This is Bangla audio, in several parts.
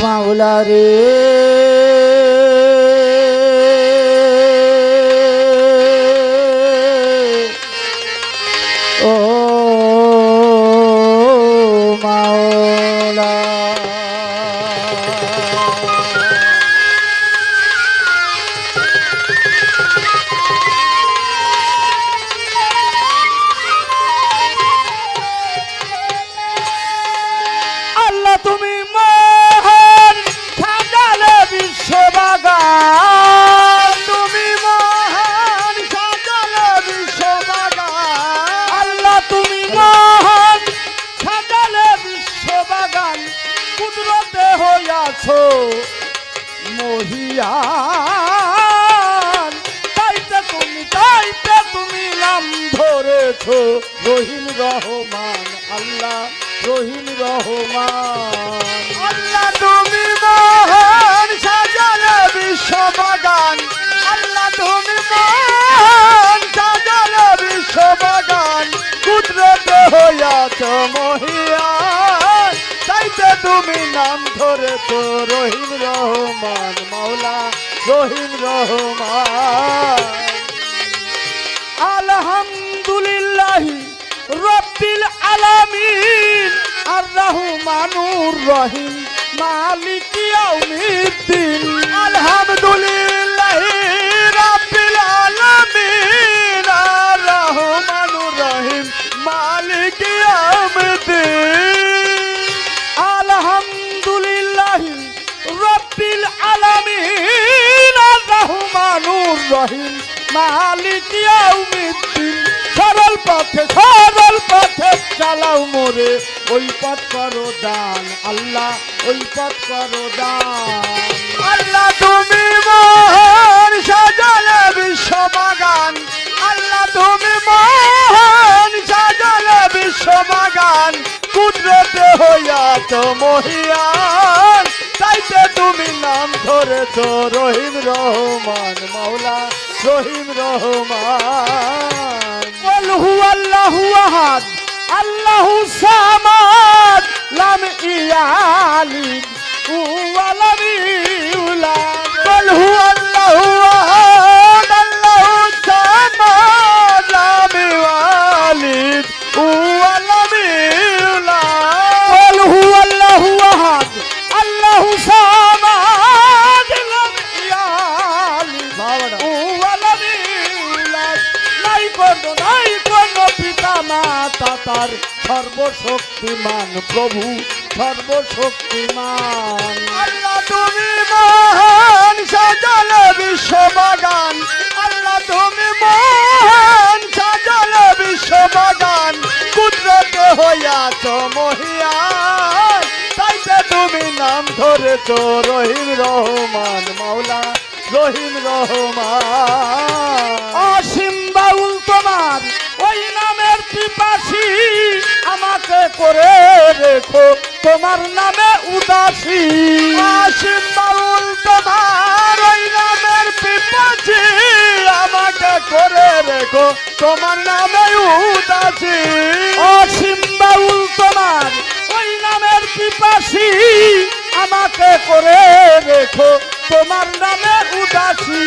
মাওলা রে ও মাওলা আল্লাহ তুমি মহান সাজালে বিশ্ববাগান তুমি মহান সাজালে বিশ্ববাগান আল্লাহ তুমি মহান সাজালে বিশ্ববাগান কুদরতে হইয়াছো মহিয়ান তাইতে তুমি নাম ধরেছো রহিম রহমান আল্লাহ রহিম রহমান আল্লাহ তুমি মহান সাজালে বিশ্ববাগান আল্লাহ তুমি মহান সাজালে বিশ্ববাগান কুদরতে হইয়াছো মহিয়ান তাইতে তুমি নাম ধরেছো রহিম রহমান মাওলা রহিম রহমান আলহামদুলিল্লাহ রব্বিল আলামিন আর রহমানুর রহিম মালিক ইয়াউমিদ্দিন আলহামদুলিল্লাহ রব্বিল আলামিন আর রহমানুর রহিম মালিক ইয়াউমিদ্দিন আলহামদুলিল্লাহ রব্বিল আলামিন আর রহমানুর রহিম মালিক ইয়াউমিদ্দিন সরল পথে চালাও মোরে ওই পথ করো দান আল্লাহ ওই পথ করো দান আল্লাহ তুমি মহান সাজালে বিশ্ববাগান আল্লাহ তুমি মহান সাজালে বিশ্ববাগান কুদরতে হইয়াছো মহিয়ান তাইতে তুমি নাম ধরেছো রহিম রহমান মাওলা রহিম রহমান বল হুয়াল্লাহু আহাদ আল্লাহু সামাদ লাম ইয়ালিদ ওয়া লাম ইউলাদ বল হুয়াল্লাহু আহাদ আল্লাহু সামাদ লাম ইয়ালিদ ওয়া লাম ইউলাদ বল হুয়াল্লাহু আহাদ আল্লাহু সামাদ লাম ইয়ালিদ ওয়া লাম ইউলাদ নাই কোনো পিতা মাতা তার সর্বশক্তিমান প্রভু সর্বশক্তিমান আল্লাহ তুমি মহান সাজালে বিশ্ববাগান আল্লাহ তুমি মহান সাজালে বিশ্ববাগান কুদরতে হইয়াছো মহিয়ান তাইতে তুমি নাম ধরেছো রহিম রহমান মাওলা রহিম রহমান অসীম বাউল তোমার ওই নামের পিপাসী আমাকে করে রেখো তোমার নামে উদাসী অসীম বাউল তোমার ওই নামের পিপাসী আমাকে করে রেখো তোমার নামে উদাসী অসীম বাউল তোমার ওই নামের পিপাসী আমাকে করে রেখো তোমার নামে উদাসী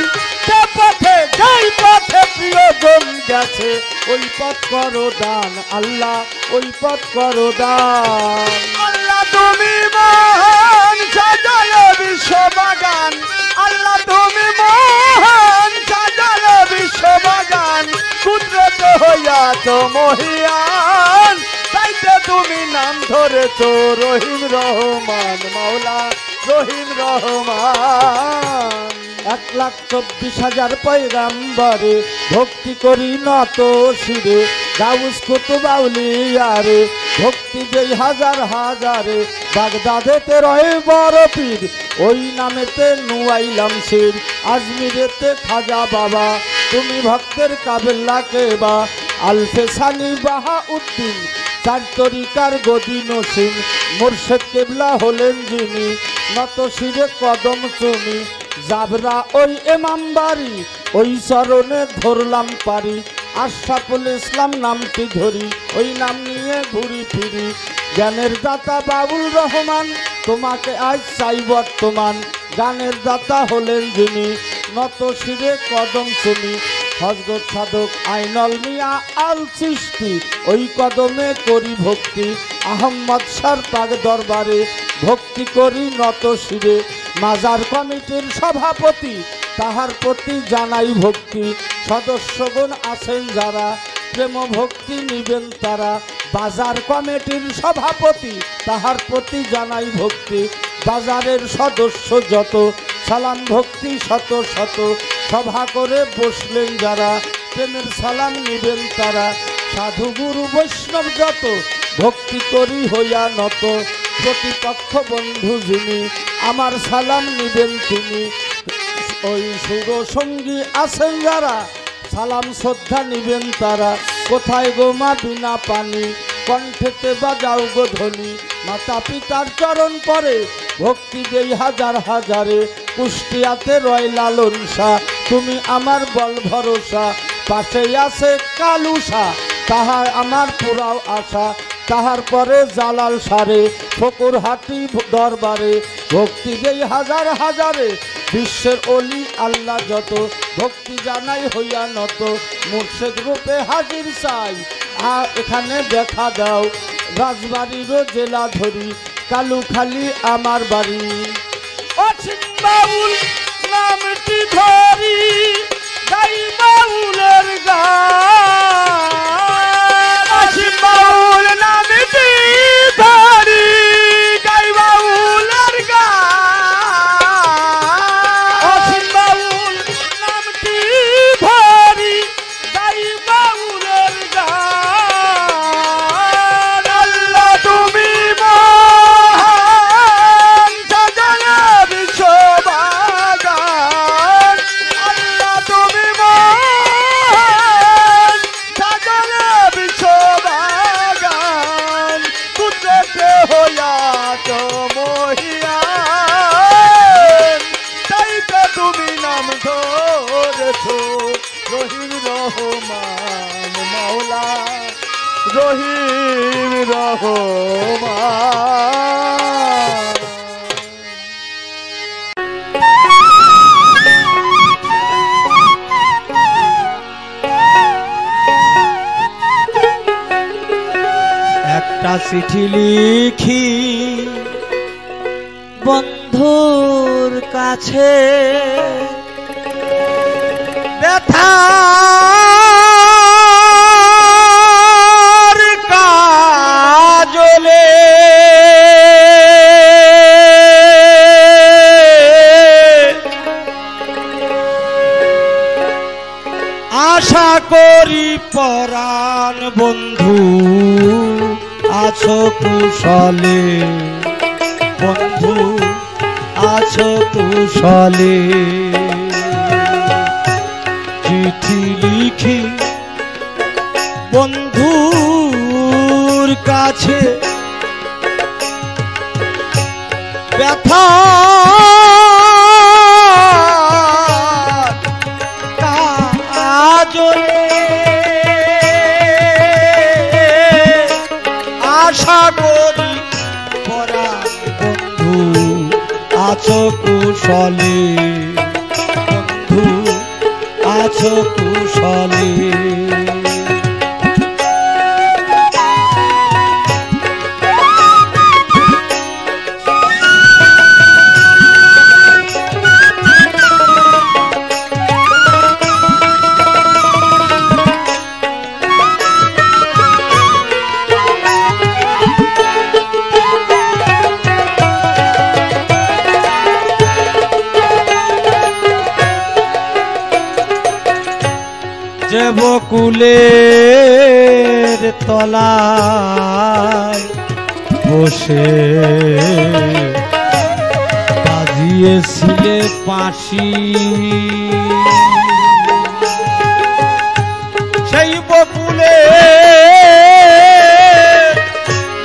যে পথে যেই পথে প্রিয়জন গেছে ওই পথ করো দান আল্লাহ ওই পথ করো দান আল্লাহ তুমি মহান সাজালে বিশ্ববাগান আল্লাহ তুমি মহান সাজালে বিশ্ববাগান কুদরতে হইয়াছো মহিয়ান তাইতে তুমি নাম ধরেছো রহিম রহমান মাওলা রহিম রহমান 1,24,000 পয়গাম্বরে ভক্তি করি নত শিরে গাউস কুতুব আউলিয়ারে ভক্তি দেই হাজার হাজারে বাগদাদেতে রয়ে বড় পীর ওই নামেতে নুয়াইলাম শির আজমিরেতে খাজা বাবা তুমি ভক্তের কাবেল্লাকে বা আলফেসানি বাহাউদ্দিন চার তরিকার গদি নসীন মুর্শেদ কেবলা হলেন যিনি নত শিরে কদম চুমি জাবরা ওই এমাম বাড়ি ওই চরণে ধরলাম পারি আশরাফুল ইসলাম নামটি ধরি ওই নাম নিয়ে ঘুরি ফিরি জ্ঞানের দাতা বাবুল রহমান, তোমাকে আজ চাই বর্তমান। গানের দাতা হলেন যিনি, নত শিরে কদম চুনি। হযরত সাধক আইনাল মিয়া আল চিশতি, ওই কদমে করি ভক্তি। আহম্মদ শাহর পাক দরবারে ভক্তি করি নত শিরে। মাজার কমিটির সভাপতি, তাহার প্রতি জানাই ভক্তি। সদস্যগণ আছেন যারা, প্রেম ভক্তি নিবেন তারা। বাজার কমিটির সভাপতি, তাহার প্রতি জানাই ভক্তি। বাজারের সদস্য যত, সালাম ভক্তি শত শত। সভা করে বসলেন যারা, প্রেমের সালাম নিবেন তারা। সাধু গুরু বৈষ্ণব যত, ভক্তি করি হইয়া নত। প্রতিপক্ষ বন্ধু যিনি, আমার সালাম নিবেন তিনি। ওই সুর সঙ্গী আছেন যারা, সালাম শ্রদ্ধা নিবেন তারা। কোথায় গো মা বিনা পানি, কণ্ঠেতে বাজাও গো ধ্বনি। মাতা পিতার চরণ পরে ভক্তি দেই হাজার হাজারে। কুষ্টিয়াতে রয় লালন শাহ, তুমি আমার বল ভরসা। পাশে আছে কালুসা, তাহার আমার পুরাও আশা। তাহার পরে জালাল সারে, ফকুরহাটি দরবারে ভক্তি দেই হাজার হাজারে। বিশ্বের অলি আল্লাহ যত, ভক্তি জানাই হইয়া নত। মুর্শিদ রূপে হাজির চাই, এখানে দেখা দাও। রাজবাড়িরও জেলা ধরি, কালুখালী আমার বাড়ি। অসীম বাউল নামটি ধরি, গাই বাউলের গান। অসীম বাউল নামটি ধরি, গাই বাউলের গান। অসীম বাউল নামটি ধরি, গাই বাউলের গান। আল্লাহ তুমি মহান, সাজালে বিশ্ববাগান। আল্লাহ তুমি মহান, সাজালে বিশ্ববাগান। কুদরতে হইয়া তো মহিয়ান, তাইতে তুমি নাম ধরেছো রহিম রহমান মাওলা, রহিম রহমান। একটা চিঠি লিখি বন্ধুর কাছে, ব্যথার কাজলে আশা করি পরাণ বন্ধু আছো কুশলে। বন্ধু আছো কুশলে। চিঠি লিখি বন্ধুর কাছে, ব্যথা কাজলে আশা করি পরাণ বন্ধু আছো কুশলে। বন্ধু আছো কুশলে। যে বকুলের তলায় বসে বাজিয়েছিলে বাঁশি, সেই বকুলে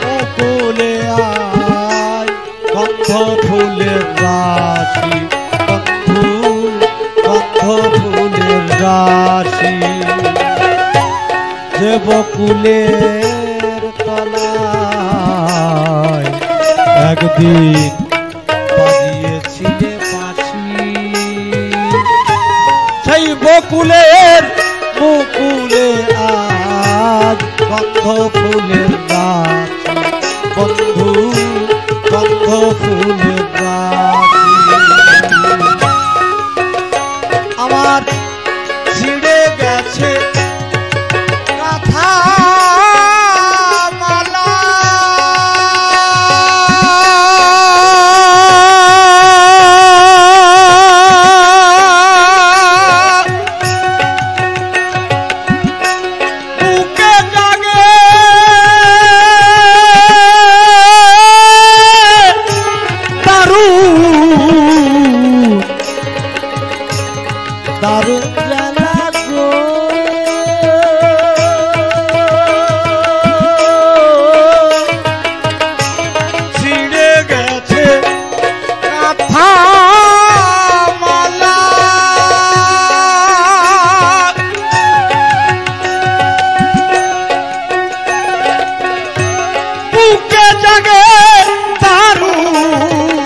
বকুলে আয় গন্ধ ফুলের রাশি। গন্ধ ফুলের রাশি। যে বকুলের তলায় আমায় একদিন বাজিয়েছিলে বাঁশি সেই বকুলের মুকুলে আজ গন্ধ ফুলের গাছ বন্ধু গন্ধ ফুলের গাছ আমার ছিঁড়ে গেছে কাঁথা মালা বুকে জাগে দারুণ জ্বালা গো ছিঁড়ে গেছে কাঁথা মালা বুকে জাগে দারুণ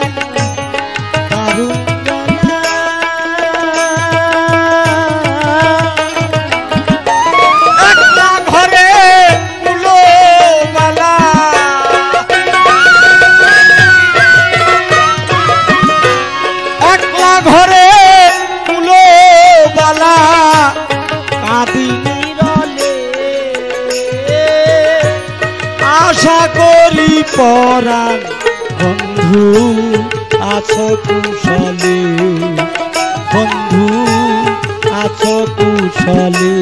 দারুণ আশা করি পরাণ বন্ধু আছো কুশলে বন্ধু আছো কুশলে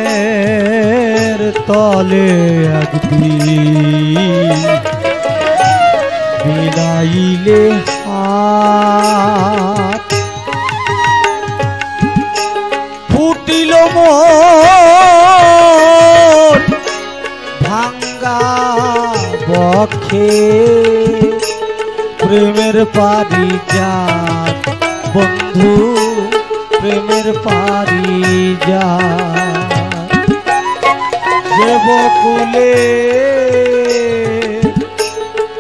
বকুলের তলে একদিন বিলাইলে হাত ফুটিল মোর ভাঙ্গা বক্ষে প্রেমের পারিজাত বন্ধু প্রেমের পারিজাত যে বকুলে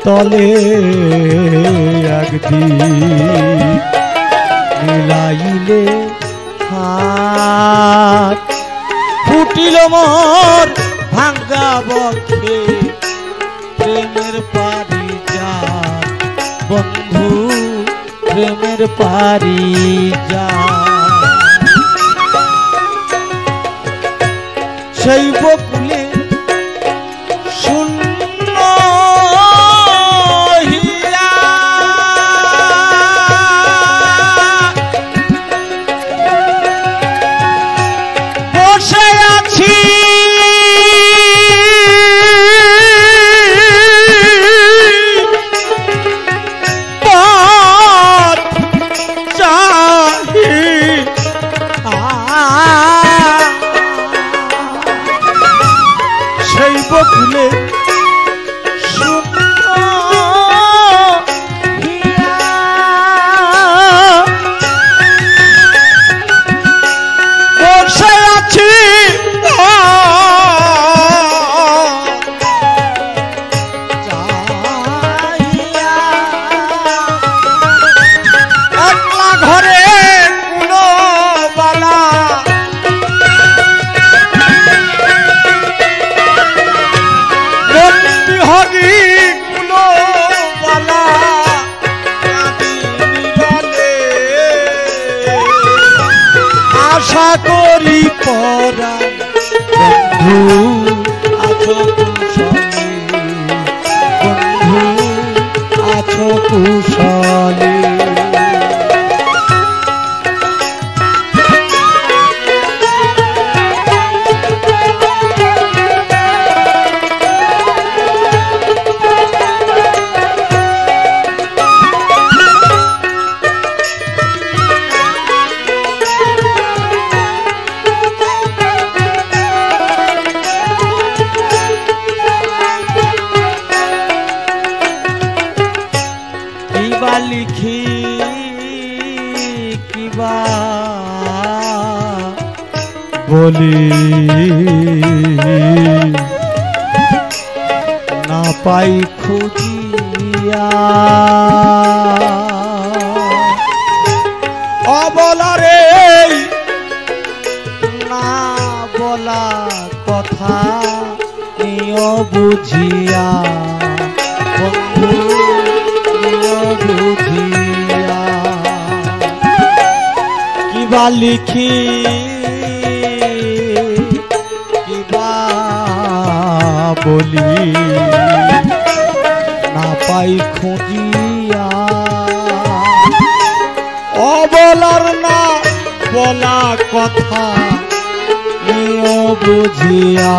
তলে একদিন মিলাইলে হাত ফুটিল মোর ভাঙ্গা বক্ষে প্রেমের পারিজাত বন্ধু প্রেমের পারিজাত সেই বকুলে শূন্য হিয়া বসে আছি পথ চাহি সেই বকুলে বসে আছি একলা ঘরে কোনো বালা হরি কুলো বালা আশা করি পরাণ বন্ধু আছো কুশলে বন্ধু আছো কুশলে লিখি কিবা বলি না পাই খুঁজিয়া অবলারে না বলা কথা নিয় বুঝিয়া বন্ধু নিয় বুঝিয়া কিবা লিখি কিবা বলি না পাই খুঁজিয়া অবলার না বলা কথা নিয় বুঝিয়া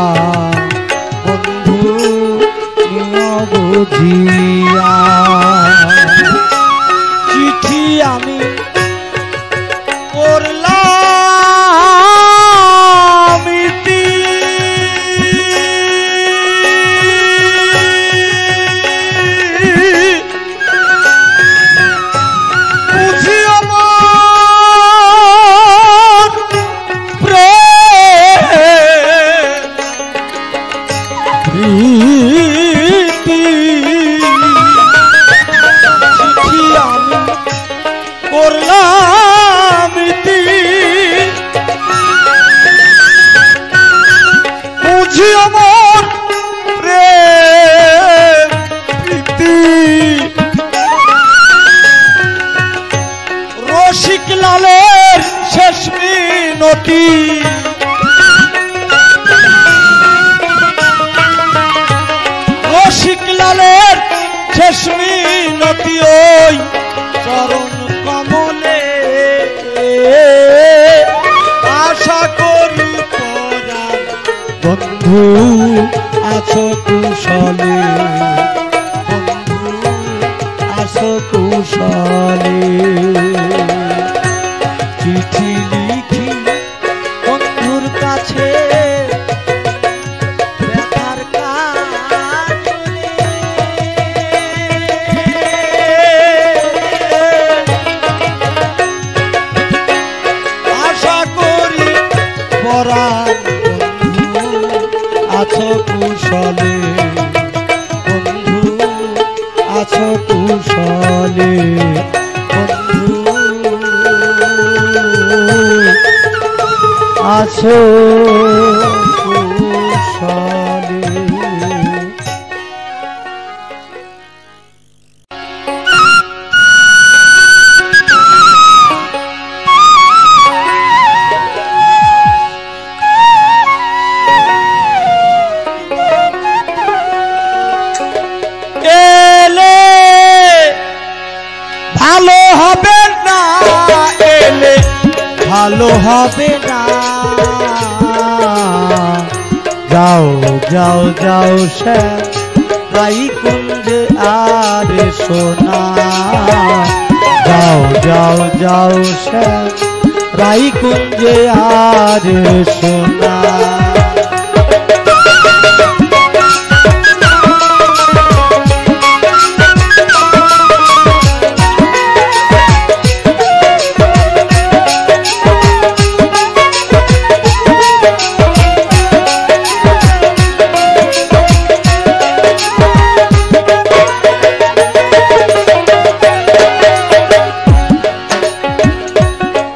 বন্ধু নিয় বুঝিয়া চিঠি আমি করলাম ইতি বুঝিও মন প্রীতি চিঠি আমি করলাম ইতি বুঝিও মন প্রীতি রসিক লালের শেষ মিনতি রসিক লালের শেষ মিনতি ওই চরণ কমলে আশা করি পরাণ বন্ধু আছো কুশলে বন্ধু আছো কুশলে চিঠি লিখি বন্ধুর কাছে ব্যথার কাজলে আশা করি পরাণ বন্ধু আছো কুশলে বন্ধু আছো কুশলে বন্ধু আছো কুশলে এলে ভালো হবে না এলে ভালো হবে না যাও যাও যাও শ্যাম রাই কুঞ্জে আরে সোনা যাও যাও যাও শ্যাম রাই কুঞ্জে আরে সোনা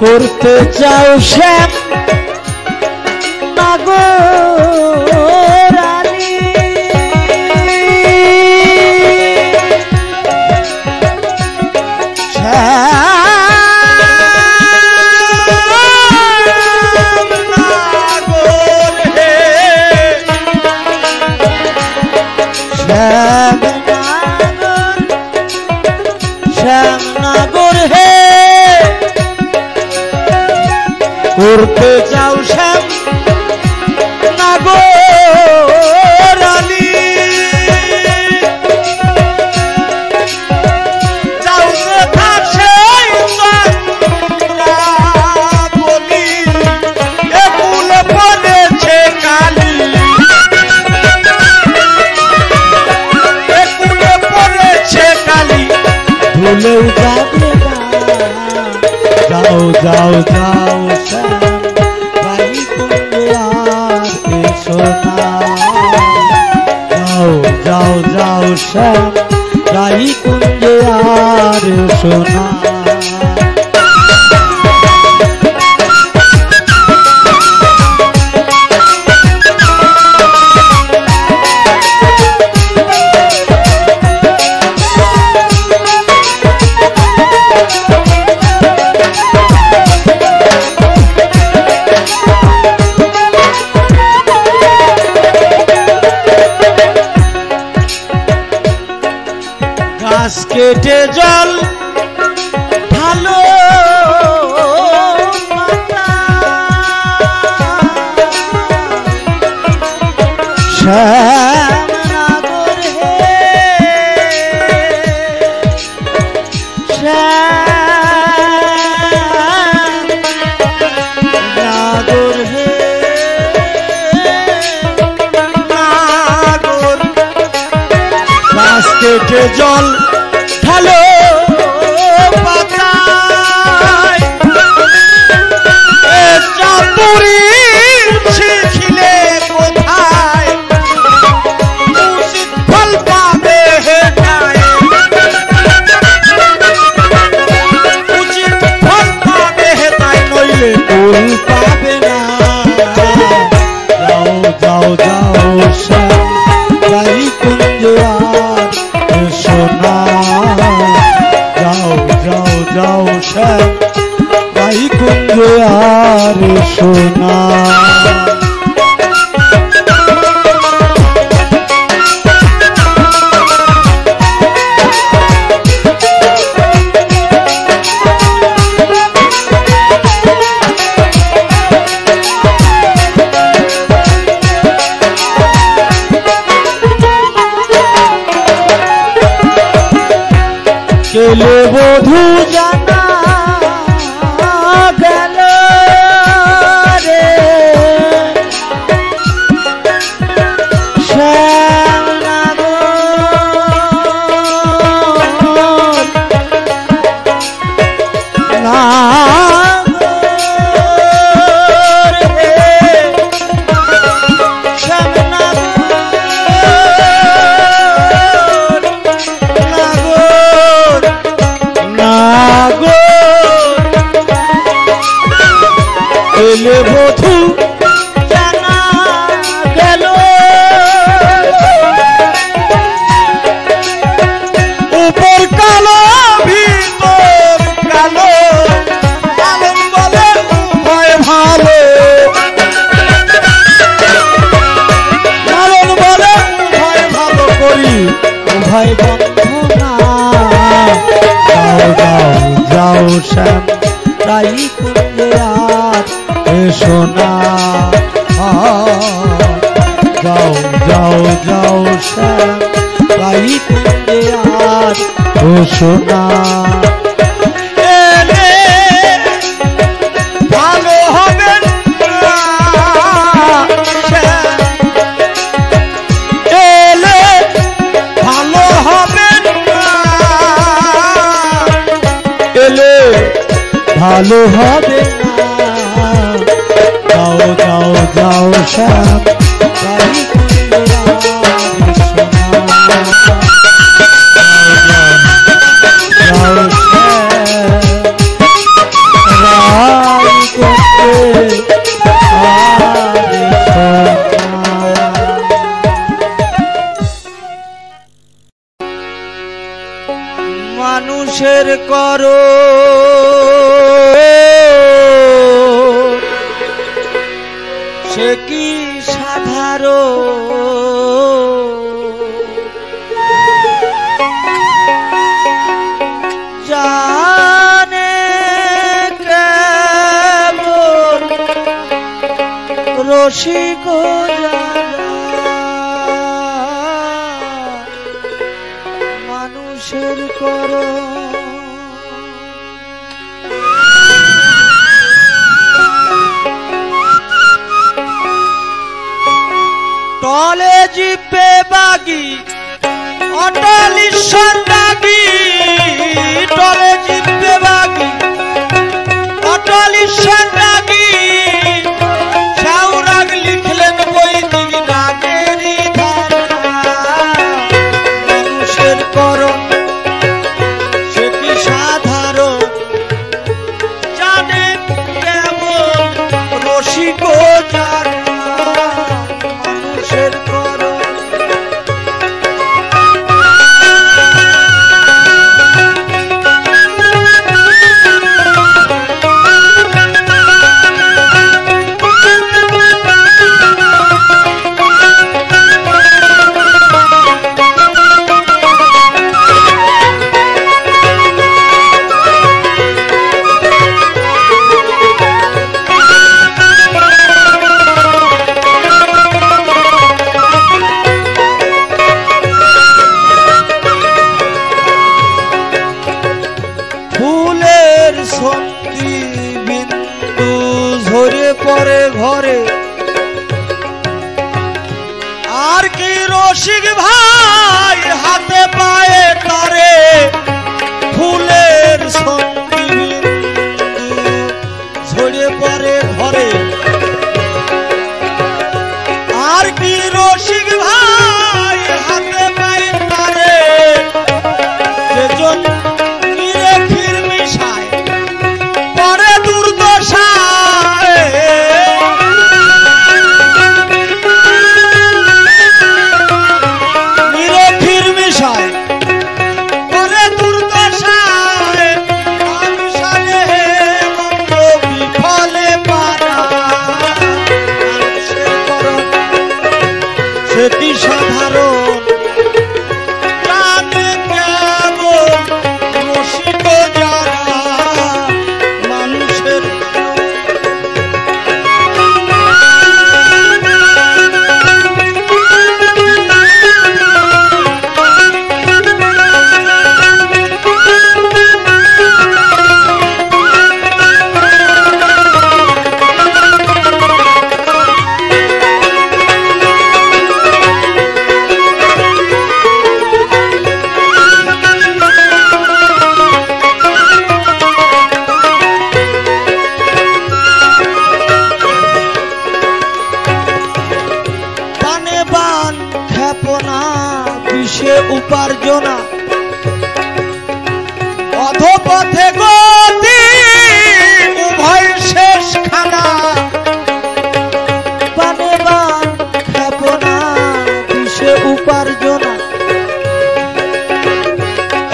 করতে চাও শ্যাম নাগরানি শ্যাম নাগর হে শ্যাম নাগর হে করতে চাও শ্যাম নাগরানি যাও কথা সেই বলি এ ফুল পড়েছে কালি এ ফুল পড়েছে কালি ধুল ভুলেও যাবে না। যাও যাও যাও শ্যাম রাই কুঞ্জে আর এসো না। যাও যাও যাও শ্যাম রাই কুঞ্জে আর এসো না। গাছ কেটে জল ভালো শ্যামনগর হে শ্যামনগর হে নাগর গাছ কেটে জল ভালো পাতায় এ চাতুরি শিখিলে কোথায় উচিত ফল পাবে হে নাই উচিত ফল পাবে হে তাই নইলে ফুল পাবে না। যাও যাও যাও শ্যাম রাই কুঞ্জে আর এসো না। যাও যাও যাও শ্যাম রাই কুঞ্জে আর এসো না। কেলে বধূ জানা গেল রে শ্যামনগর নাগর হে শ্যামনগর নাগর নাগর এলে বধূ জানা গেল উপর কালো ভিতর কালো আলম বলে উভয় ভালো লালন বলে উভয় ভালো করি উভয় বন্ধনা। যাও যাও যাও শ্যাম রাই কুঞ্জে আর এসো না। যাও যাও যাও শ্যাম রাই কুঞ্জে আর এসো না। এলে ভালো হবে না এলে ভালো হবে না এলে ভালো হবে না। যাও যাও যাও শ্যাম রাই কুঞ্জে আর এসো না। যাও শ্যাম রাই কুঞ্জে আর এসো না। মানুষের করো সে কি সাধারণ জানে কেবল রসিক যারা মানুষের করো টলে জিপে বাগি অটল ঈশ্বর দাগি মানুষের করণ সে কি সাধারণ জানে কেবল রসিক যারা মানুষের করণ পরে ঘরে আর কি রসিক ভাই হাতে পায়ে তারে ফুলের সন্ধি বিন্দু ঝরে পরে ঘরে আর কি রসিক ভাই হাতে পায়ে তারে যেজন নিরেখির মিশায় পরে দুর্দশা কি সাধারণ জানে কেবল রসিক যারা মানুষের উপার্জনা অধপথে গতি উভয় শেষ খানা পানে বান ক্ষেপণা বিষে উপার্জনা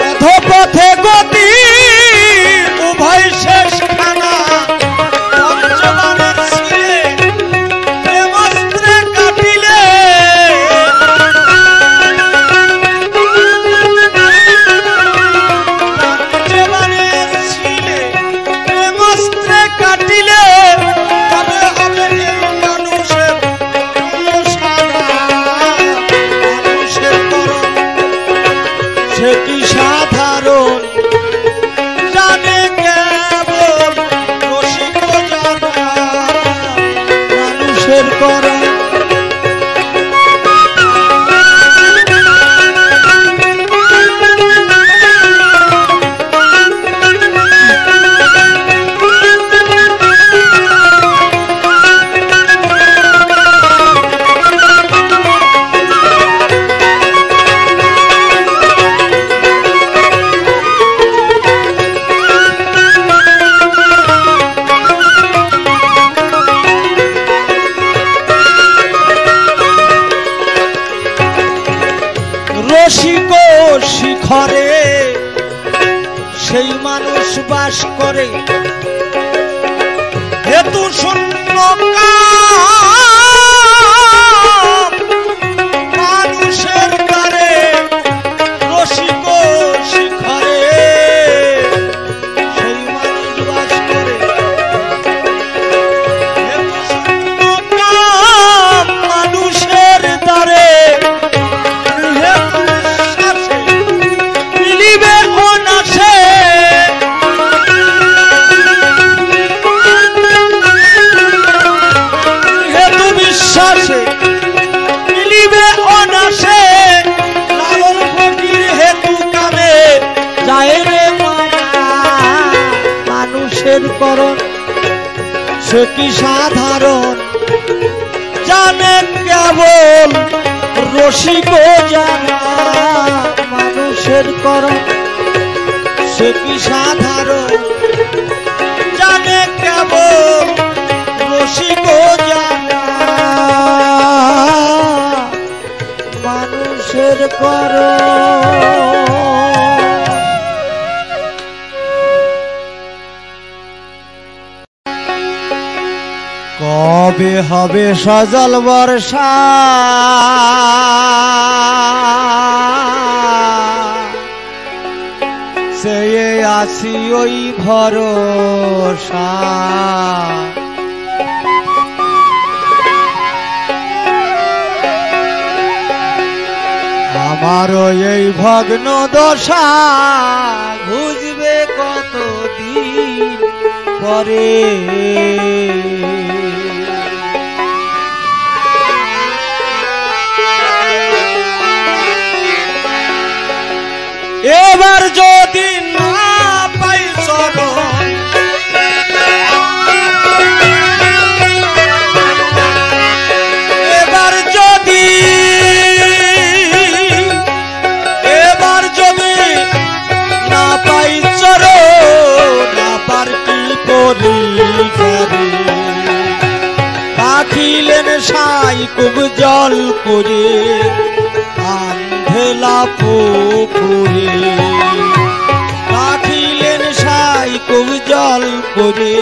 অধপথে গতি উভয় শেষ খানা পঞ্চবানের শিরে প্রেমাস্ত্রে কাটিলে সাধারণ জানে কেবল রসিক যারা মানুষের করণ রসিক শিখরে সেই মানুষ বাস করে হেতু শূন্য মানুষের দ্বারে রসিক শিখরে সেই মানুষ বাস করে হেতু শূন্য মানুষের দ্বারে করণ সে কি সাধারণ জানে কেবল রসিক যারা মানুষ মানুষের করণ সে কি সাধারণ জানে কেবল রসিক জানা মানুষের করণ কবে হবে সজল বর্ষা চেয়ে আছি ওই ভরসা আমারও এই ভগ্ন দশা বুঝবে কতদিন পরে এবার যদি না পাই চরণ এবার যদি না পাই চরণ আবার কি করি পাখিলেন সাই খুব জল করে আন্ধেলা পুকুরে পাখিলেন সাই খুব জল করে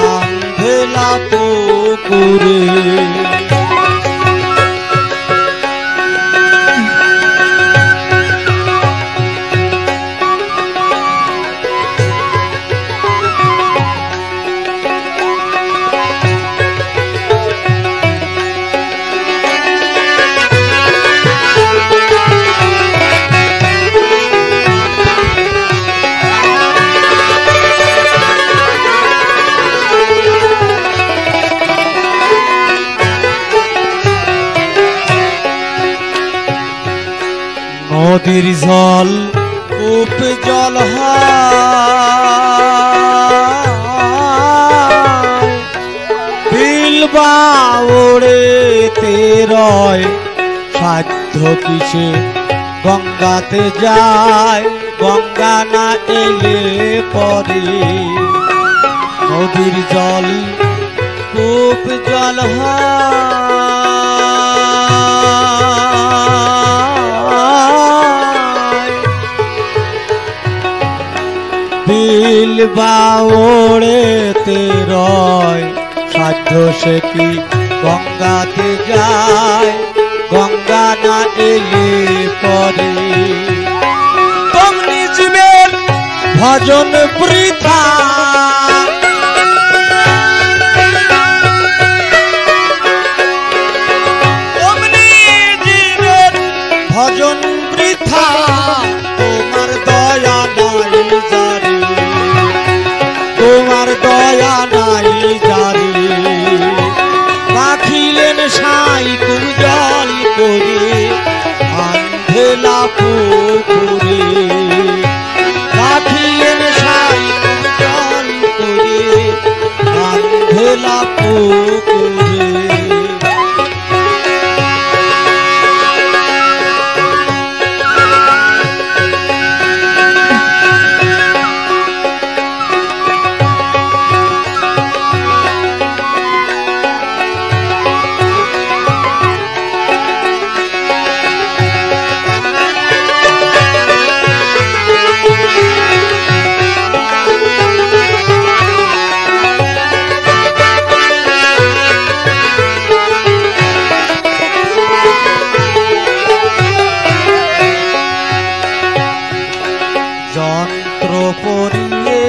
আন্ধেলা পুকুরে নদীর জল কূপ জল বিল বাউড়ে তেরয় সাধ্য কিসে গঙ্গাতে যায় গঙ্গা না এলে পরে নদীর জল কূপ জল বিল বাউড়ে তেরয় সাধ্য সে কি গঙ্গাতে যায় গঙ্গা না এলে পরে তোমনি জীবের ভজন বৃথা তোমনি জীবের ভজন বৃথা তোমার দয়া নাই জারি তোমার দয়া নাই জারি পাখিলেন সাই খুব জল করে আন্ধেলা পুকুরে পাখিলেন সাই খুব জল করে আন্ধেলা পুকুরে যন্ত্র পরিয়ে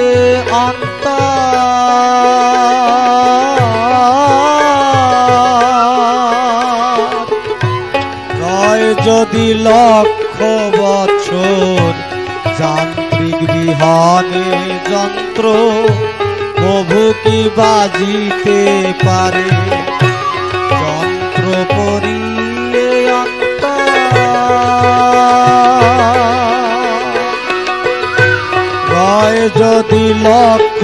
রয় যদি লক্ষ বছর যান্ত্রিক বিহনে যন্ত্র প্রভু কি বাজিতে পারে যন্ত্র পরিয়ে রয় যদি লক্ষ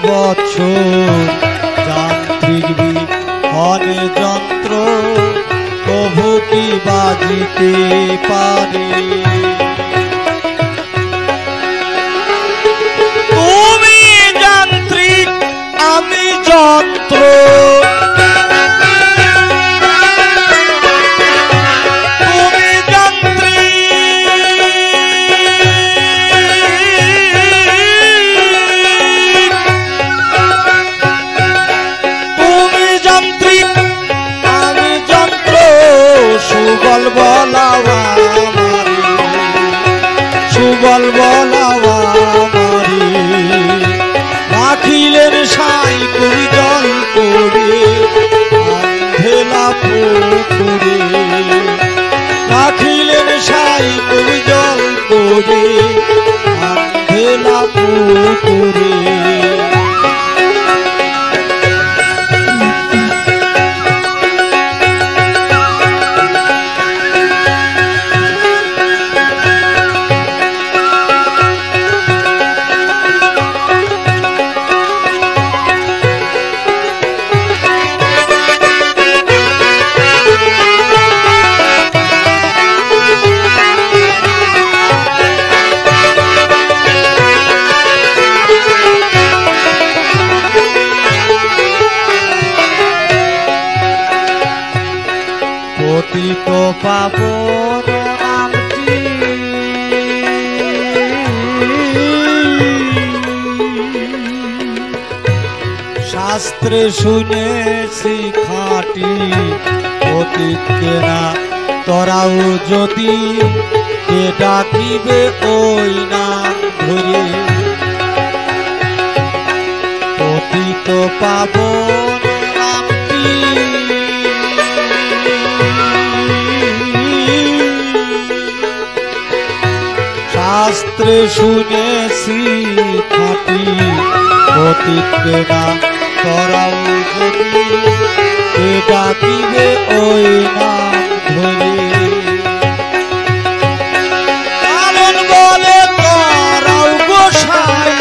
বছর যান্ত্রিক বিহনে যন্ত্র প্রভু কি বাজিতে পারে কুবিজল বলাওয়া মারি রাখিলেন সাই কুবিজল করে আন্ধেলা পুকুরে রাখিলেন সাই কুবিজল করে আন্ধেলা পুকুরে পতিত পাবন নামটি শাস্ত্রে শুনেছি খাঁটি পতিতকে না তোরাও যদি কে ডাকিবে ওই নাম ধরে পতিত পাবন নামটি শাস্ত্রে শুনেছি খাঁটি পতিতকে না তোরাও যদি কে ডাকিবে ওই নাম ধরে কারণ বলে তোরাও গোসাই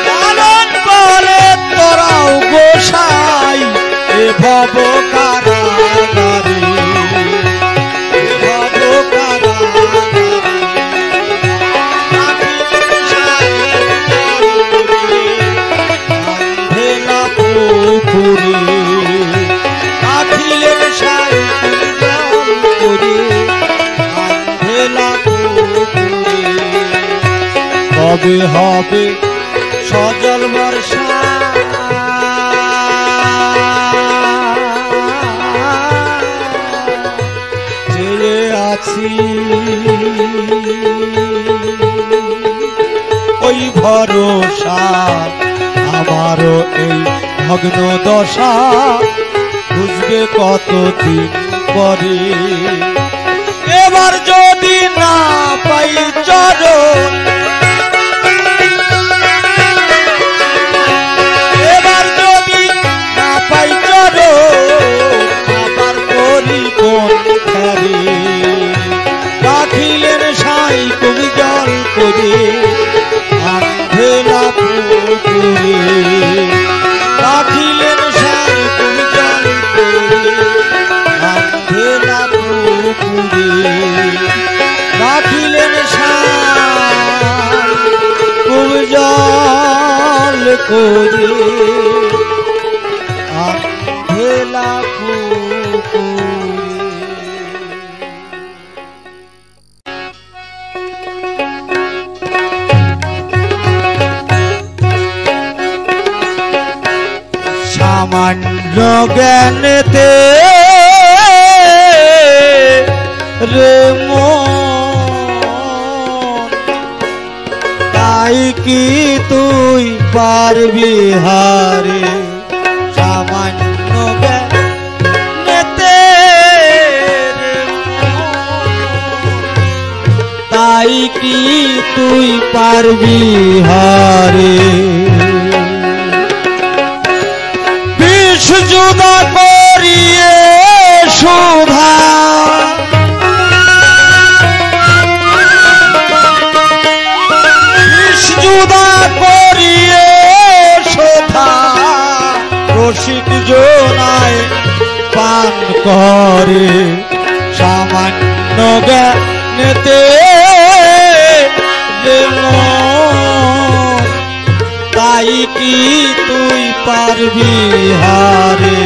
কারণ বলে তোরাও গোসাই এ ভব কারাগারে কবে হবে সজল বর্ষা চেয়ে আছি ওই ভরসা আমারও এই ভগ্ন দশা বুঝবে কতদিন পরে এবার যদি না পাই চরণ এবার যদি না পাই চরণ আবার করি কোন ফেরে রাখিলেন সাই কুবিজল করে আন্ধেলা পুকুরে রাখিলেন সাই কুবিজল করে আন্ধেলা পুকুরে রাখিলেন সাই কুবিজল করে আন্ধেলা পুকুরে সামান্য জ্ঞানেতে রে মন তাই কি তুই পারবি হারে সামান্য জ্ঞানেতে রে মন তাই কি তুই পারবি হারে জুদা করিয়ে সুধা জুদা করিয়ে সুধা রসিক জোনায় পান করে সামান্য জ্ঞানেতে তাই কি তুই পারবি হারে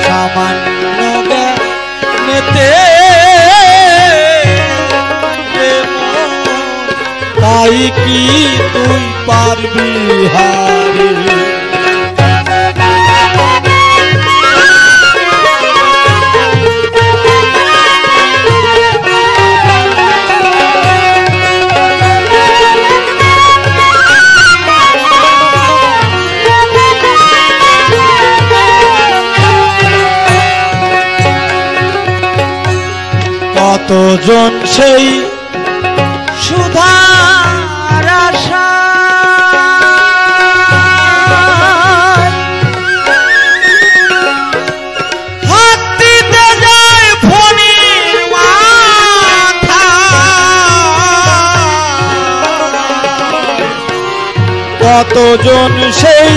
সামান্য জ্ঞানেতে তাই কি তুই পারবি হারে কতজন সেই সুধার আশায় হাত দিতে যায় ফণির মাথায়। কতজন সেই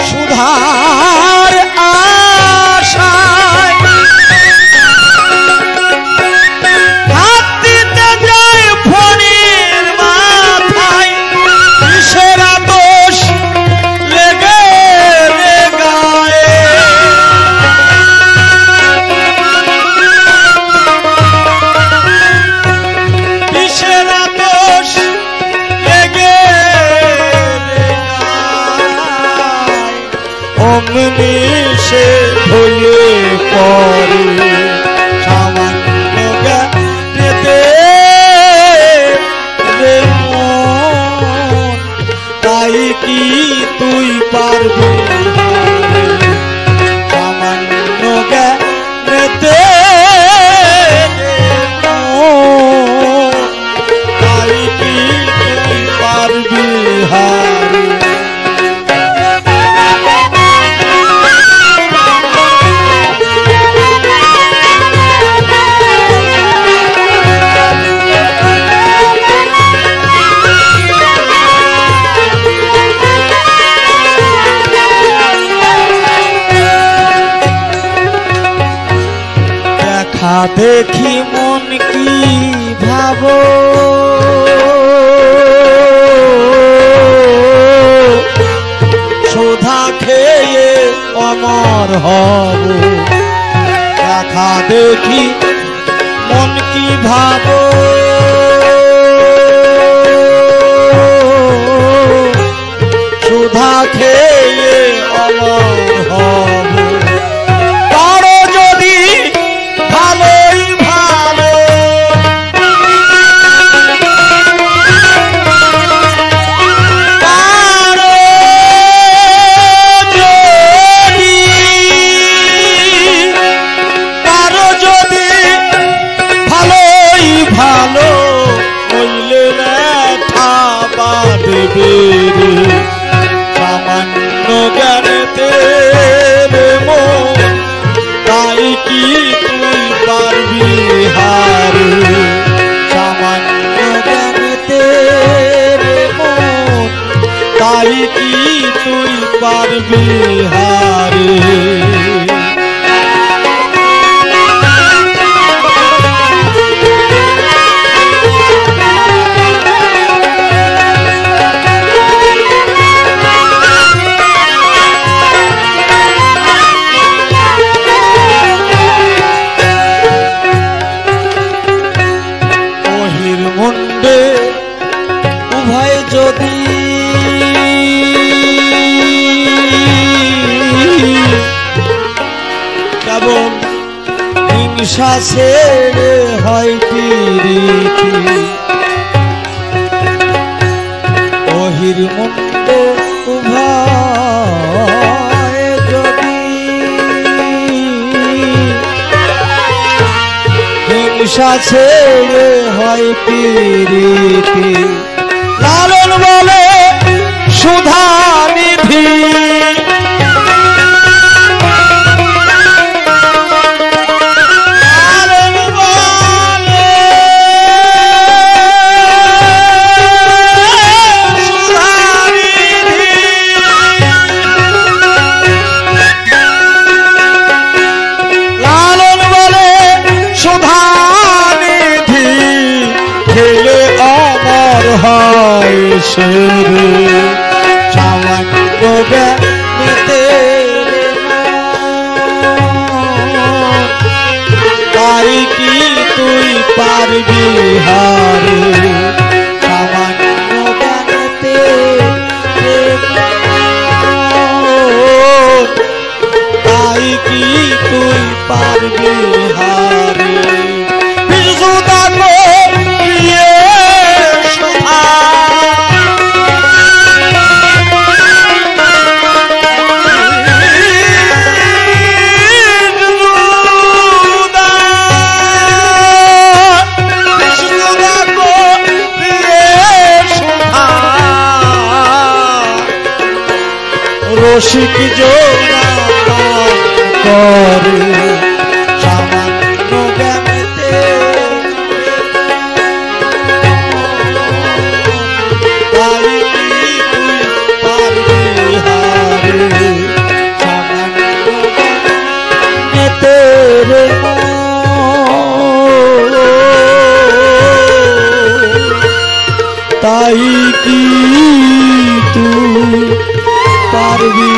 সুধার আশায় হাত দিতে যায় ফণির মাথায়। কিসেরা দোষ লেগে রে গায়ে, কিসেরা দোষ লেগে রে গায়ে। অমনি সে হয়ে পড়ে সামান্য জ্ঞানেতে রে মন। তাই কি তুই পারবি সামান্য জ্ঞানেতে রে মন। তাই কি তুই পারবি হারে। দেখা দেখি মন কি ভাবো, সুধা খেয়ে অমর হব। দেখা দেখি মন কি ভাবো, সুধা খেয়ে অমর হব। পারো যদি ভালোই ভালো, পারো যদি, পারো যদি ভালোই ভালো, হইলে লেখা বাঁধবে রে সামান্য জ্ঞানেতে রে মন। তাই কি তুই পারবি হারে সামান্য জ্ঞানেতে রে মন। তাই কি তুই পারবি হারে। মুন্ডে উভয় যদি কেবল হিংসা ছেড়ে হয় প্রীতি। ওহির মুন্ডে উভয় যদি হিংসা ছেড়ে হয় প্রীতি। লালন বলে সুধা নিধি, লালন বলে সুধা নিধি। লালন বলে সুধা নিধি, খেলে অমর হয় সে রে সামান্য জ্ঞানেতে রে মন। তাই কি তুই পারবি হারে সামান্য জ্ঞানেতে রে মন। তাই কি তুই পারবি হারে। বিশুদা গো প্রিয়ে সুধা, বিশুদা রসিক জোড়া করে সামান্য জ্ঞানেতে তাই কি তুই পারবি হারে সামান্য জ্ঞানেতে রে তাই কি তুই পারবি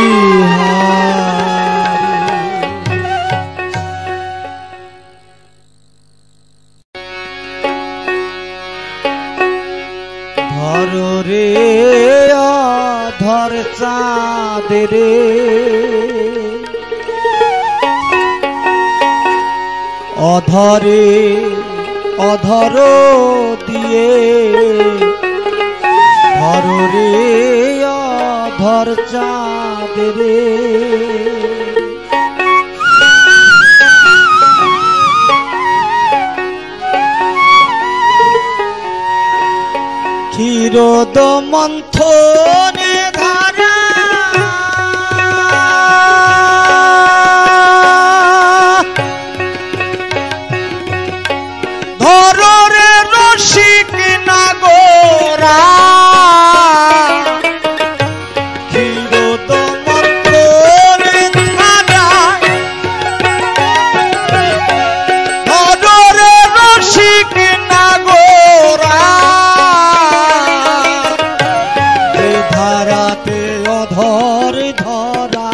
ধর রে অধর চাঁদ রে অধরে অধর দিয়ে ধর রে অধর চাঁদ রে ক্ষীরোদ মন্থনে ধারা ধর রে রসিক নাগরা ক্ষীরোদ মন্থনে ধারা ধর রে রসিক নাগরা ধারাতে অধর ধরা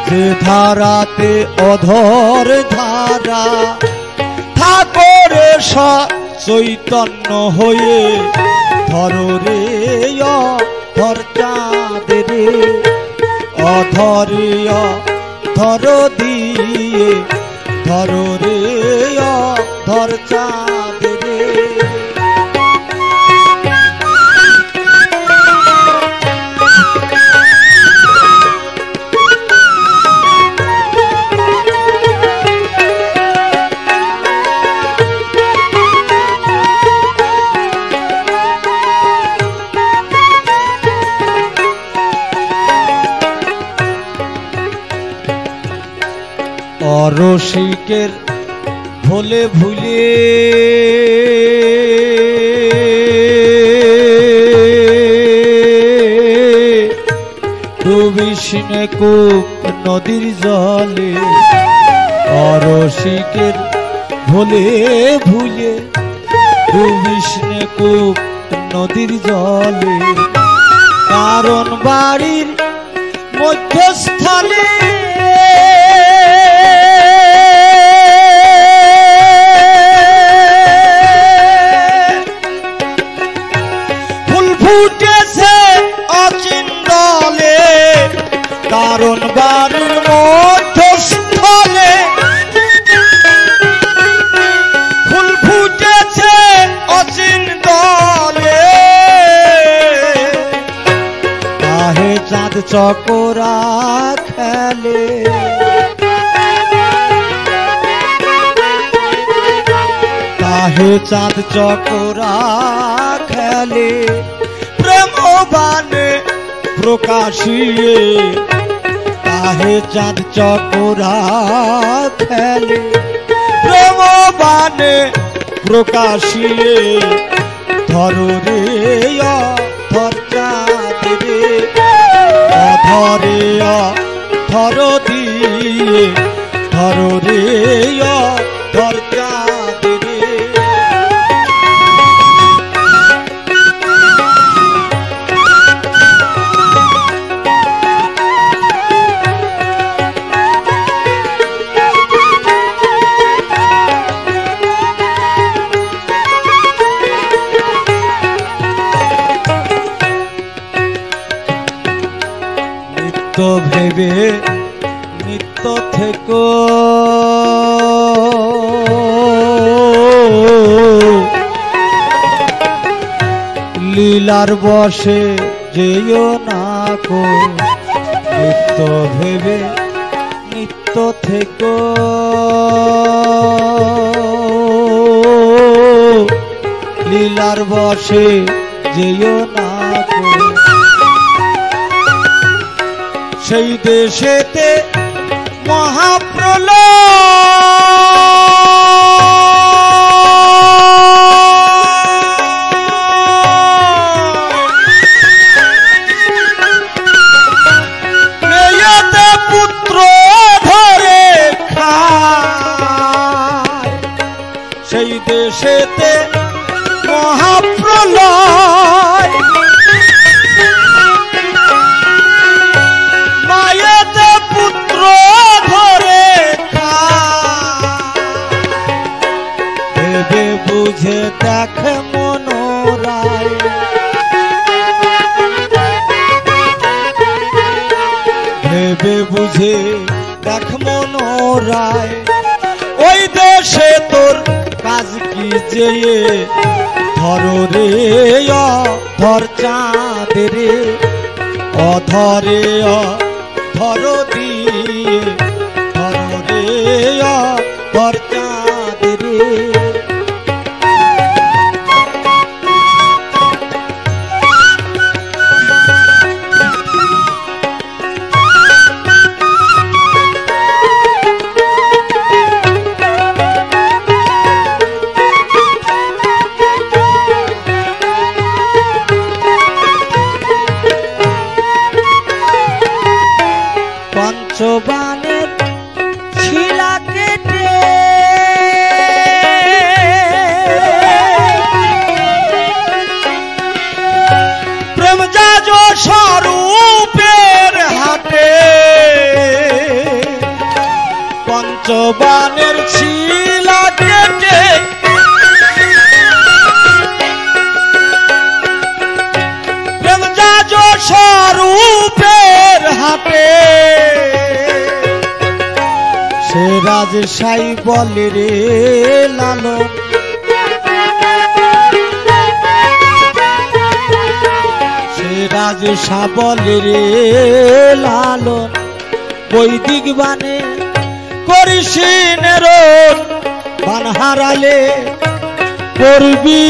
যে ধারাতে অধর ধারা ঠাকুরে চৈতন্য হয়ে ধর রে অধর চাঁদ রে অধরে অধর দিয়ে ধর রে অধর চাঁদ রে অরসিকের ভোলে ভুলে ডুবিসনে কূপ নদীর জলে অরসিকের ভোলে ভুলে ডুবিসনে কূপ নদীর জলে কারণ বাড়ির মধ্যস্থলে ফুটেছে অচিন্দলে কারণ বাড়ির মধ্যস্থলে ফুল ফুটেছে অচিন্দলে তাহে চাঁদ চকরা খেলে তাহে চাঁদ চকরা খেলে প্রেমবানে প্রকাশিয়ে তাহে চাঁদ চকরা খেলে প্রেমবানে প্রকাশিয়ে ধর রে অধর চাঁদ রে অধরে অধর দিয়ে ধর রে অধর চাঁদ রে নিত্য ভেবে নিত্য থেকো লীলার বসে যেও না কো নিত্য ভেবে নিত্য থেকো লীলার বসে যেও না গো সেই দেশেতে মেয়েতে পুত্র ধরে খায় সেই দেশেতে মহাপ্রলয় মায়েতে পুত্র ধরে ভেবে বুঝে দেখ মনোরায় ভেবে বুঝে দেখ মনোরায় ওই দেশে তোর কাজ কি যে ধর রে ধর চাঁদ রে অধরে ধর দিয়ে ধর রে ধর চাঁদ রে পঞ্চবানের ছিলা কেটে প্রেম যাজ স্বরূপের হাতে পঞ্চবানের ছিলা কেটে প্রেম যাজ স্বরূপের হাতে সে রাজশাহী বলে রে লালন সে রাজশাহ বলে রে লালন বৈদিক বানে করিস নেরন বান হারালে করবি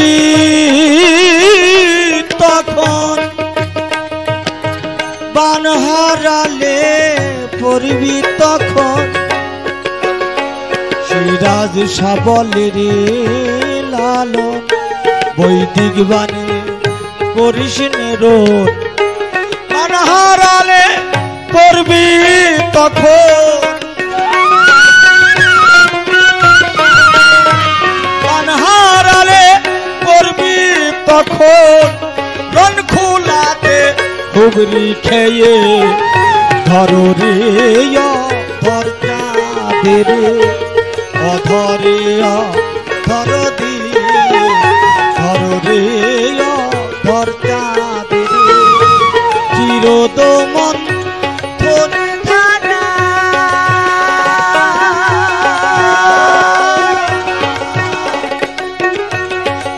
তখন বান হারালে পড়বি তখন সিরাজ সাবলে রে লালন বৈদিক বানে করিস নেরন বান হারালে করবি তখন বান হারালে করবি তখন রন খুলাতে হুবরি খেয়ে ধরো রে ধর চাঁদে রে অধরে ধর দিয়ে ধরো রে ধর চাঁদে রে চিরদমন ধরে থাকা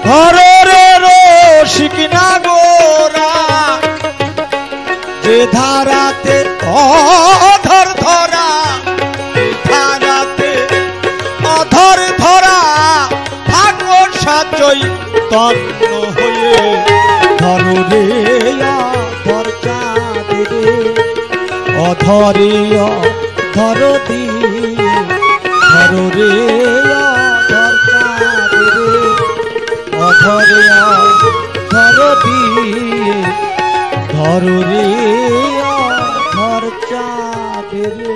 ধরো রে রসিক নাগরা যে ধারাতে অধর ধরা ধারাতে অধর ধরা ভাগবত সাচই তন্ন হয়ে ধরো রে ধর চাঁদে রে অধরে ধর দিয়ে ধরো রে ধর চাঁদে রে অধরে ধর দিয়ে ধরো রে ধর চাঁদে রে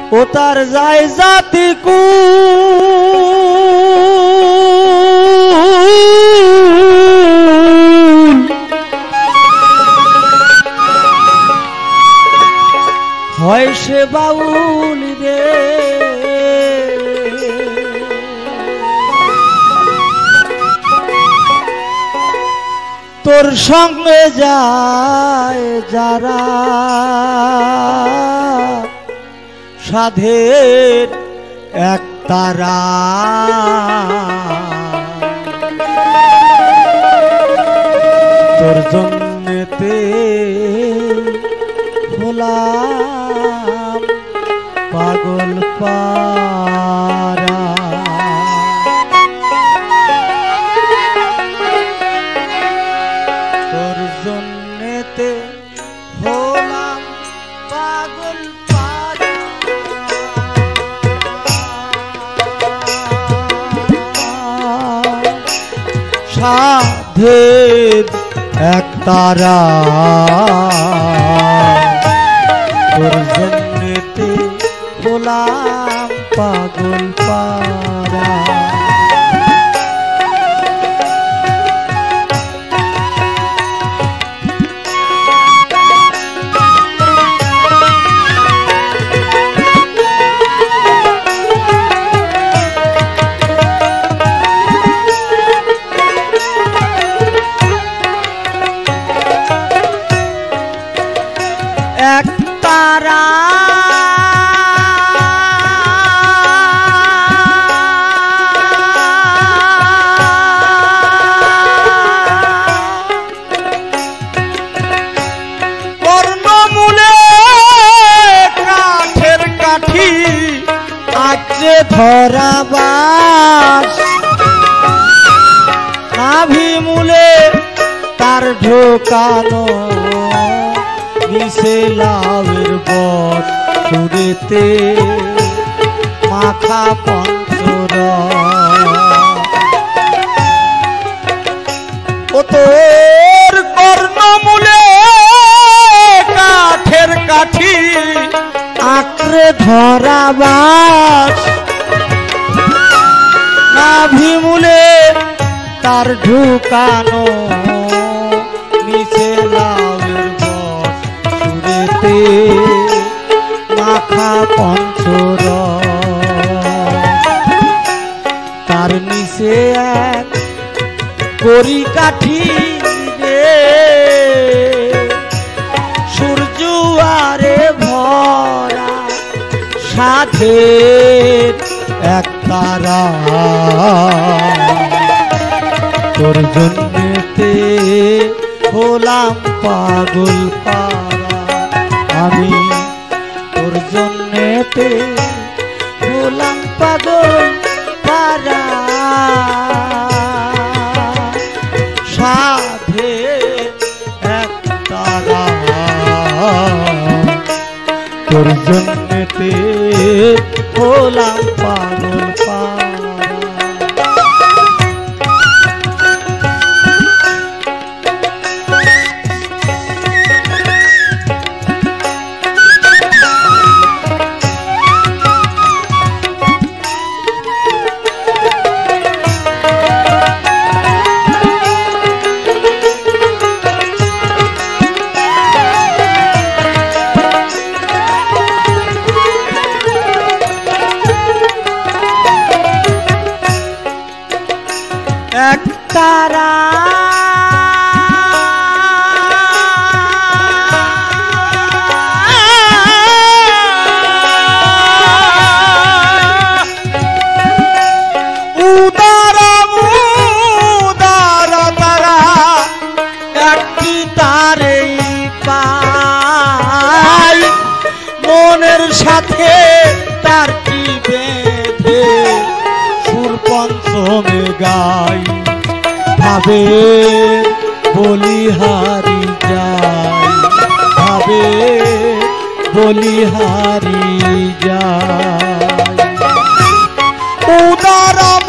ও তার যায় জাতি কুল হয় সে বাউল রে তোর সঙ্গে যায় যারা সাধের এক তারা তোর জন্যতে হলাম পাগল পারা জন্যতে হলাম পাগল পারা সাধের এক তারা তোর জন্যতে হলাম পাগল পারা এক তারা কর্ণমূলে কাঠের কাঠি আঁকড়ে ধরা বাস নাভি মূলে তার ঢোকানো নিশে লাউের বট সুরেতে মাখা পঞ্চরা ও তোর কর্ণমূলে কাঠের কাঠি আঁকড়ে ধরা বাস নাভি মূলে তার ঢুকানো নিচে লাউের বট সুরেতে মাখা পঞ্চরা তার নিচে এক করি কাঠি রে সূর্য আরে ভরা সাধের এক তারা তোর জন্যতে হলাম পাগল পারা আমি তোর জন্যতে হলাম পাগল পারা সাধে এক তারা তোর জন্যতে হলাম পাগল পারা এক তারা উদারা উদারা তারা একটি তারেই পাই মনের সাথে তার কি বেঁধে সুর পঞ্চমে গাই ভাবে বলিহারি যাই ভাবে বলিহারি যাই উদারম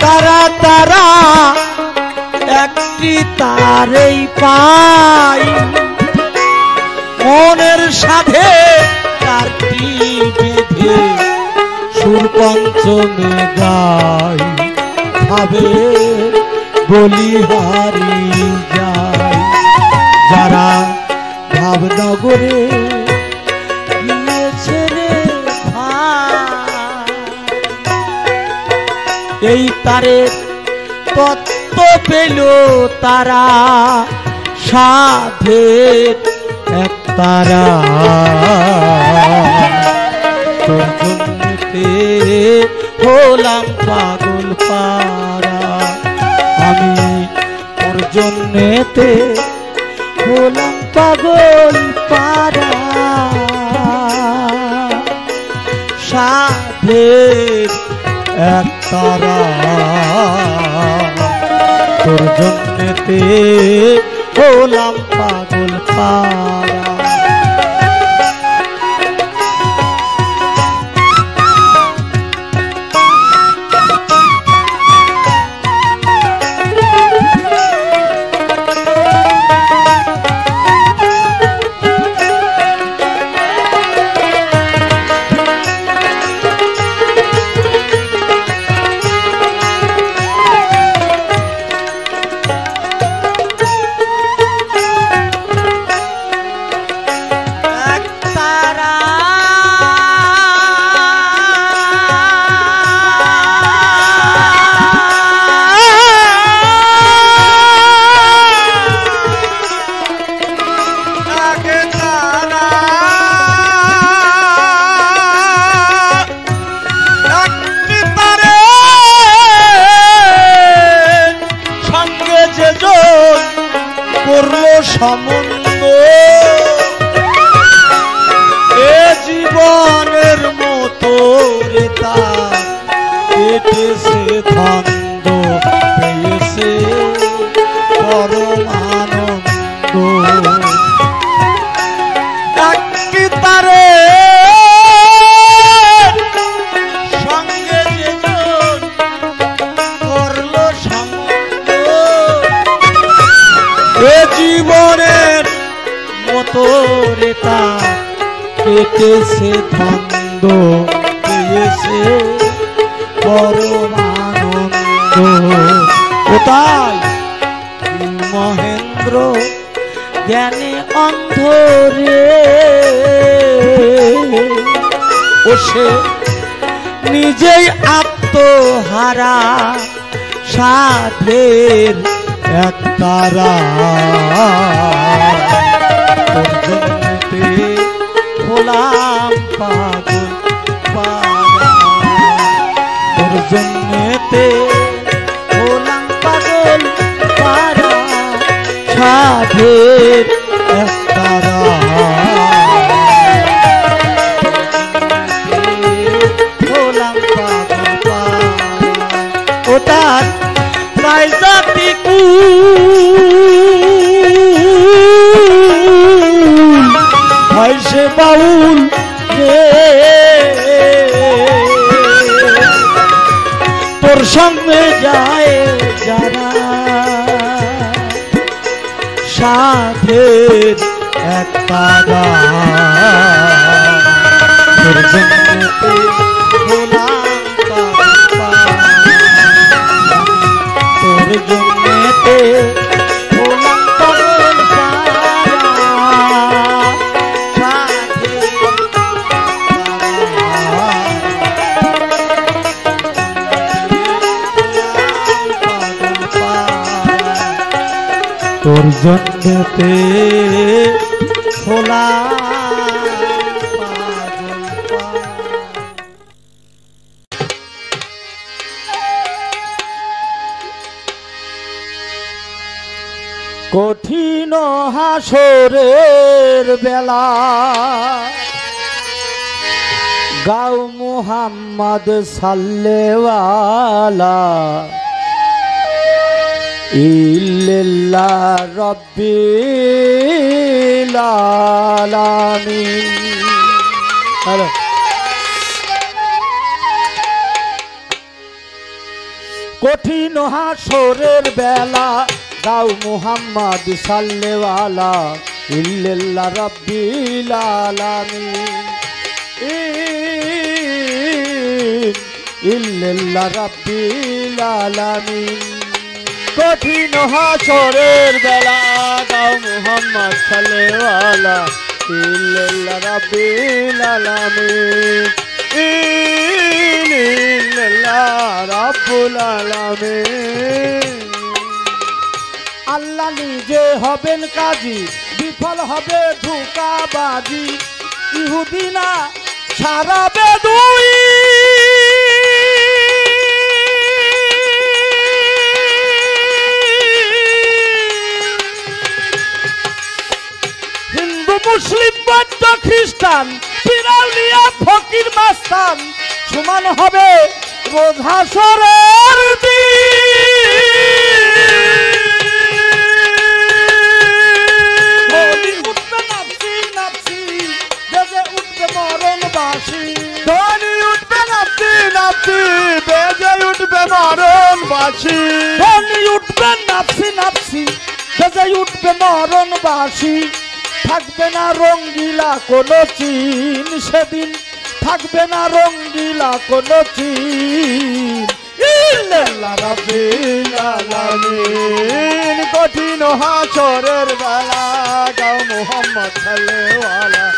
তারা তারা একটি তারেই পাই মনের সাথে তারটি বেঁধে সুর পঞ্চমে গাই ভাবে বলিহারি যাই যারা ভাবনগরে গিয়েছে রে ভাই এই তারের তত্ত্ব পেল তারা সাধের এক তারা তোর জন্যতে হলাম পাগল পারা আমি তোর জন্যতে হলাম পাগল পারা সাধের এক তারা তোর জন্যেতে হলাম পাগল পারা। সম্বন্ধ এ জীবনের মতো রে তার কেটেছে ধন্দ পেয়েছে পরমানন্দ। ডাকি তারে সঙ্গে যেজন করলো সম্বন্ধ এ জীবনের মতো রে তার কেটেছে ধন্দ পেয়েছে পরমানন্দ। ও তাই মহেন্দ্র জ্ঞানে অন্ধ রে ও সে নিজেই আত্মহারা সাধের এক তারা। তোর জন্যতে হলাম পাগল পারা। তোর জন্যতে হলাম পাগল পারা সাধের এক তারা। হলাম পাগল পারা ও তার প্রায় জাতি হয় সে বাউল রে তোর সঙ্গে যায় যারা সাধের এক তারা। তোর জন্যতে হলাম পাগল পারা। তোর জন্যতে হলাম পাগল পারা সাধের তারা। তোর জন্যতে হলাম পাগল পারা। কঠিন হাসরের বেলা গাও মুহাম্মদ সাল্লেওয়ালা ইল্লাল্লাহ রাব্বিল আলামিন। কঠিন হাসরের বেলা গাও মুহাম্মদ সাল্লেওয়ালা ইল্লাল্লাহ রাব্বিল আলামিন। ইল্লাল্লাহ রাব্বিল আলামিন। কঠিন হাসরের বেলা গাও মুহাম্মদ সাল্লেওয়ালা ইল্লাল্লাহ রাব্বিল আলামিন। ইল্লাল্লাহ রাব্বুল আলামিন। আল্লাহ নিজে হবেন কাজী বিফল হবে ধোঁকাবাজি ইহুদিনা সারা বেদুই হিন্দু মুসলিম বৌদ্ধ খ্রিস্টান পিরাউলিয়া ফকির মাস্তান সমান হবে রোজ হাসরের দিন। বলি উঠবে নাপসি নাপসি বেজে উঠবে মরণ বাসি ধ্বনি উঠবে নাপসি নাপসি বেজে উঠবে মরণ বাসি ধ্বনি উঠবে নাপসি নাপসি বেজে উঠবে মরণ বাসি থাকবে না রঙ্গিলা কোনো চিন সেদিন থাকবে না রঙ্গিলা কোনো চিন ইল্লাল্লাহ রাব্বিল আলামিন কঠিন হাসরের বেলা গাও মোহাম্মদ সাল্লাল্লাহু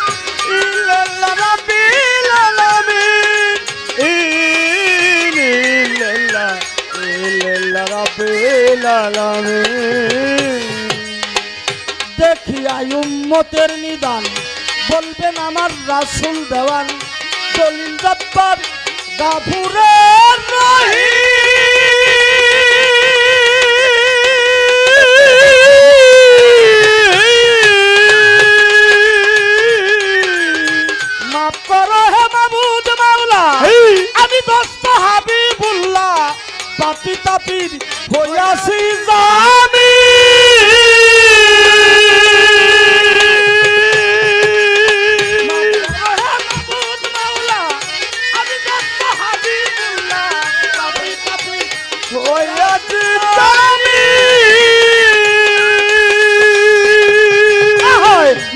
ইল্লাল্লাহ রাব্বিল আলামিন ইল্লাল্লাহ ইল্লাল্লাহ রাব্বিল আলামিন দেখিয়া উম্মতের নিদান বলবেন আমার রাসূল দেওয়ান দলিল জব্বার গাফুরের রহিম মাফ করো হে মাবুদ মাওলা আমি দোস্ত হাবিবুল্লাহ পাপি তাপির হইয়াছি জামি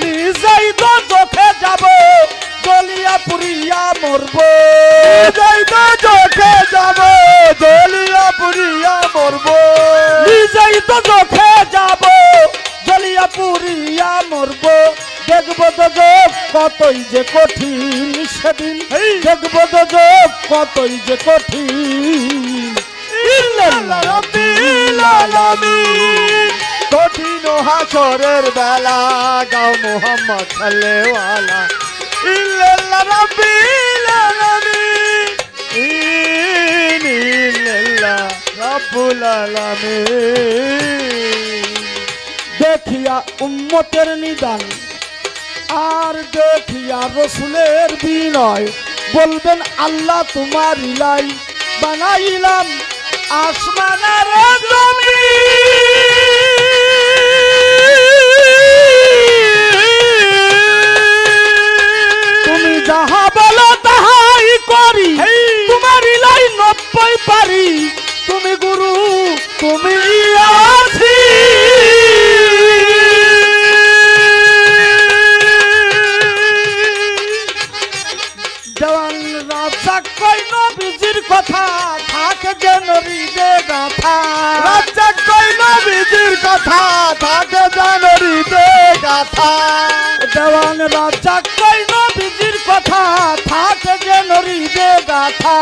নিজেই তো চোখে যাব জলিয়া পুরিয়া মরবো যাই তো চোখে যাব জলিয়া পুরিয়া মরবো নিজেই তো চোখে যাব জলিয়া পুরিয়া মরবো দেখবো তো যোগ কতই যে কঠিন সেদিন দেখবো তো যোগ কতই যে কঠিন ইল্লাল্লাহ রাব্বিল আলামিন কঠিন হাসরের বেলা গাও মোহাম্মদ সাল্লাল্লাহু ইল্লাল্লাহ রাব্বিল আলামিন ইল্লাল্লাহ রাব্বুল আলামিন দেখিয়া উম্মতের নিদান আর দেখিয়া রসুলের বিনয় বলবেন আল্লাহ তোমার ইলাই বানাইলাম আসমান আর জমিন তুমি যাহা বলো তাহাই করি তোমার ইলাই 90 পারি তুমি গুরু তুমি আছি দেওয়ান রাজা কই নবীজির কথা থাকে যেন হৃদে গাথা রাজা কই নবীজির কথা থাকে যেন হৃদে গাথা দেওয়ান রাজা কই নবীজির কথা থাকে যেন হৃদে গাথা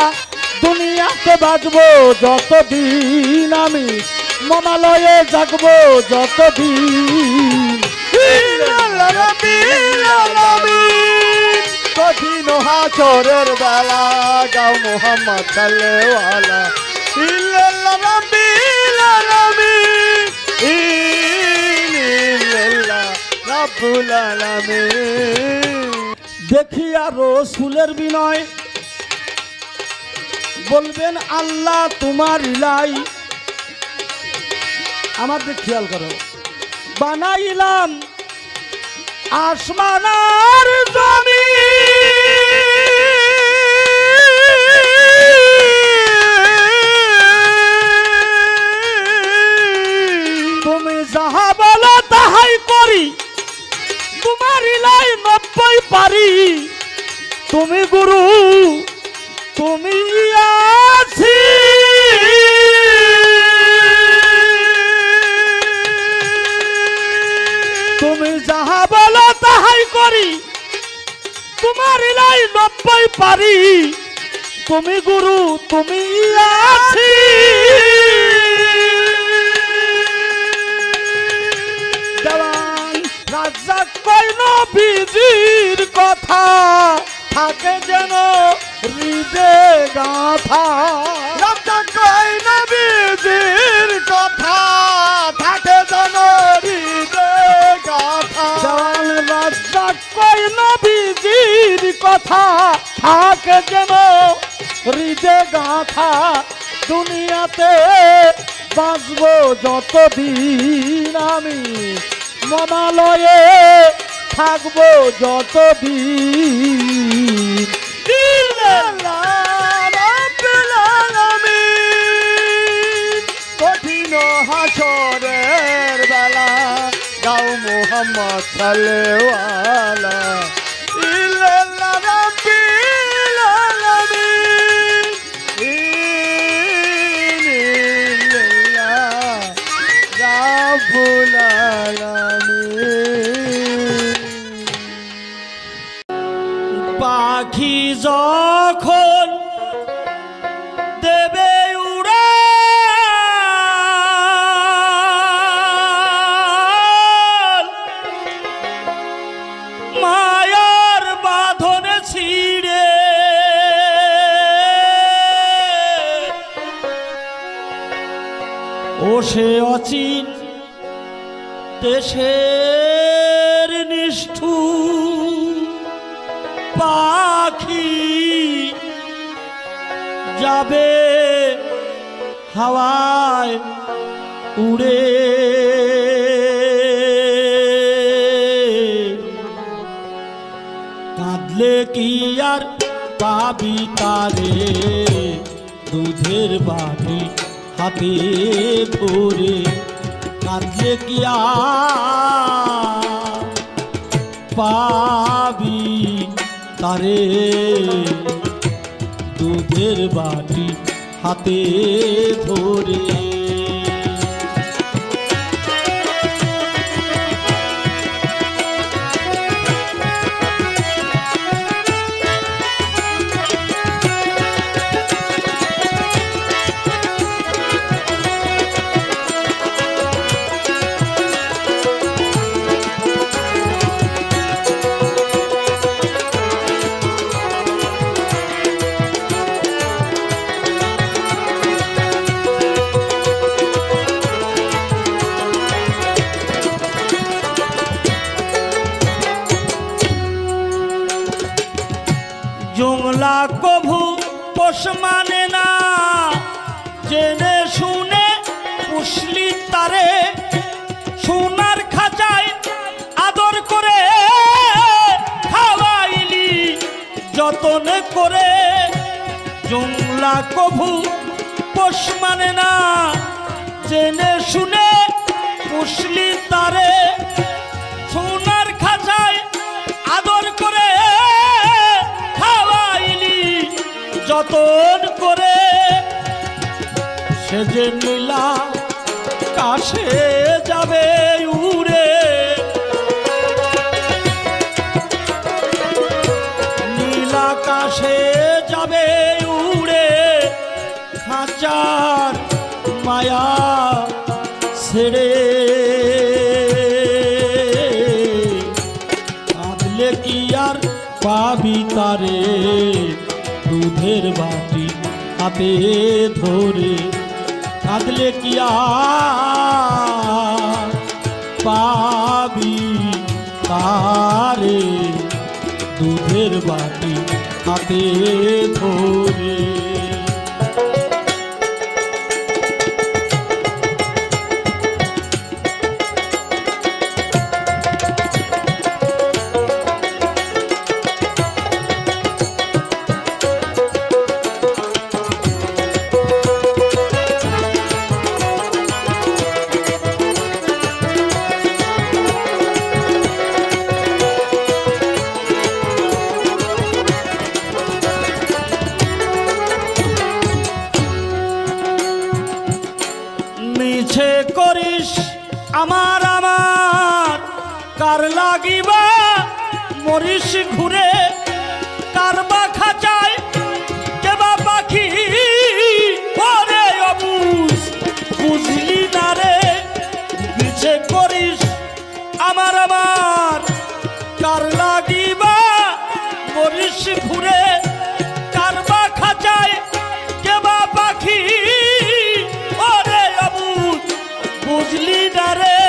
দুনিয়াতে বাজবো যতদিন আমি মনালয়ে জাগবো যতদিন ইল্লাল্লাহ রাব্বিল আলামিন কঠিন হাসরের বেলা গাও মোহাম্মদ সাল্লাল্লাহু ইল্লাল্লাহ রাব্বিল আলামিন ইল্লাল্লাহ রাব্বুল আলামিন দেখিয়া রসুলের বিনয় বলবেন আল্লাহ তোমার ইলাই আমার দিক খেয়াল করো বানাইলাম আসমান আর জমিন তুমি যাহা বলো তাহাই করি তোমার ইলাই 90 পারি তুমি গুরু তুমি আছি তুমি যাহা বলো তাহাই করি তোমার ইলাই 90 পারি তুমি গুরু তুমি আছি দেওয়ান রাজা কই নবীজির কথা থাকে যেন হৃদে গাথা রাজা কই নবীজির কথা থাকে যেন হৃদে গাথা দেওয়ান রাজা কই নবীজির কথা থাকে যেন হৃদে গাথা দুনিয়াতে বাঁচবো যতদিন আমি মনালয়ে থাকবো যতদিন কঠিন হাসরের বেলা গাও মোহাম্মদ সালেওয়ালা ইল্লাল্লাহ রাব্বিল আলামিন ইল্লাল্লাহ রাব্বুল আলামিন। পাখি যখন দেবে উড়াল মায়ার বাঁধনে ছিঁড়ে ও সে অচিন দেশের নিষ্ঠুর পাখি যাবে হাওয়ায় উড়ে কাঁদলে কি আর পাবি তারে দুধের বাটি হাতে ধরে কাঁদলে কি আর পাবি তারে দুধের বাটি হাতে ধরে জংলা কভু পোষ মানে না জেনে শুনে পুষলি তারে সোনার খাঁচায় আদর করে খাওয়াইলি যতন করে জংলা কভু পোষ মানে না জেনে শুনে পুষলি তারে সোনার খাঁচায় আদর করে যতন করে সে যে নীলা কাছে যাবে উড়ে নীলা কাছে যাবে উড়ে খাঁচার মায়া ছেড়ে কাঁদলে কি আর পাবি তারে দুধের বাটি হাতে ধরে কাঁদলে কি আর পাবি তারে দুধের বাটি হাতে ধরে মিছে করিস আমার আমার কার লাগিবা মরিস ঘুরে কারবা খাঁচায় কেবা পাখি পরে অবুঝ বুঝলি না রে মিছে করিস আমার আমার কার লাগিবা মরিস ঘুরে কারবা খাঁচায় কেবা পাখি বুঝলি না রে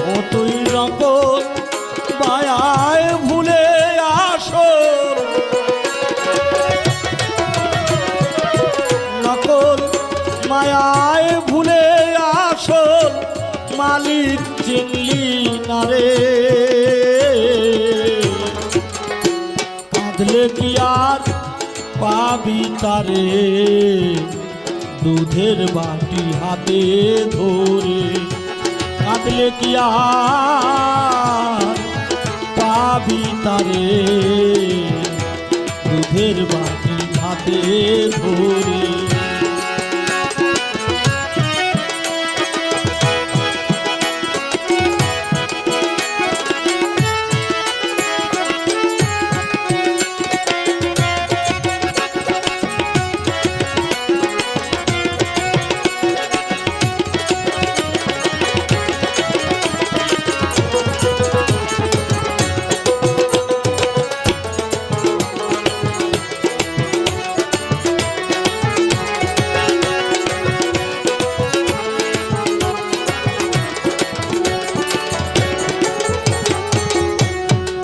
ও তুই নকল মায়ায় ভুলে আসো নকল মায়ায় মালিক চিনলি না রে, কাঁদলে কি আর পাবি তারে, দুধের বাটি হাতে ধরে, কাঁদলে কি আর পাবি তারে, দুধের বাটি হাতে ধরে।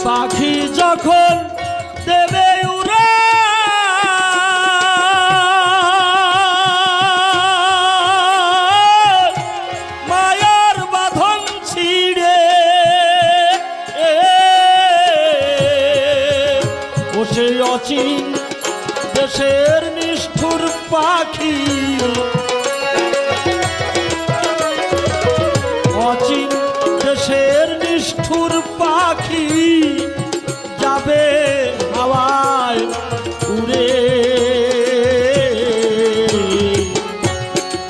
পাখি যখন দেবে উড়ে, মায়ার বাঁধন ছিঁড়ে, ও সেই অচিন দেশের নিষ্ঠুর পাখি, অচিন দেশের নিষ্ঠুর পাখি, যাবে হাওয়ায় উড়ে,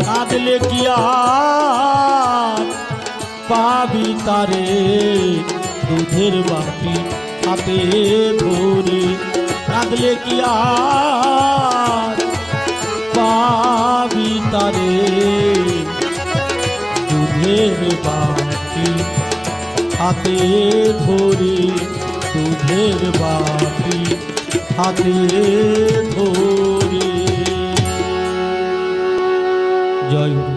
কাঁদলে কি আর পাবি তারে, দুধের বাটি হাতে ধরে, কাঁদলে কি আর পাবি তারে, দুধের বাটি হাতে ধরে, দুধের বাটি হাতে ধরে। জয়।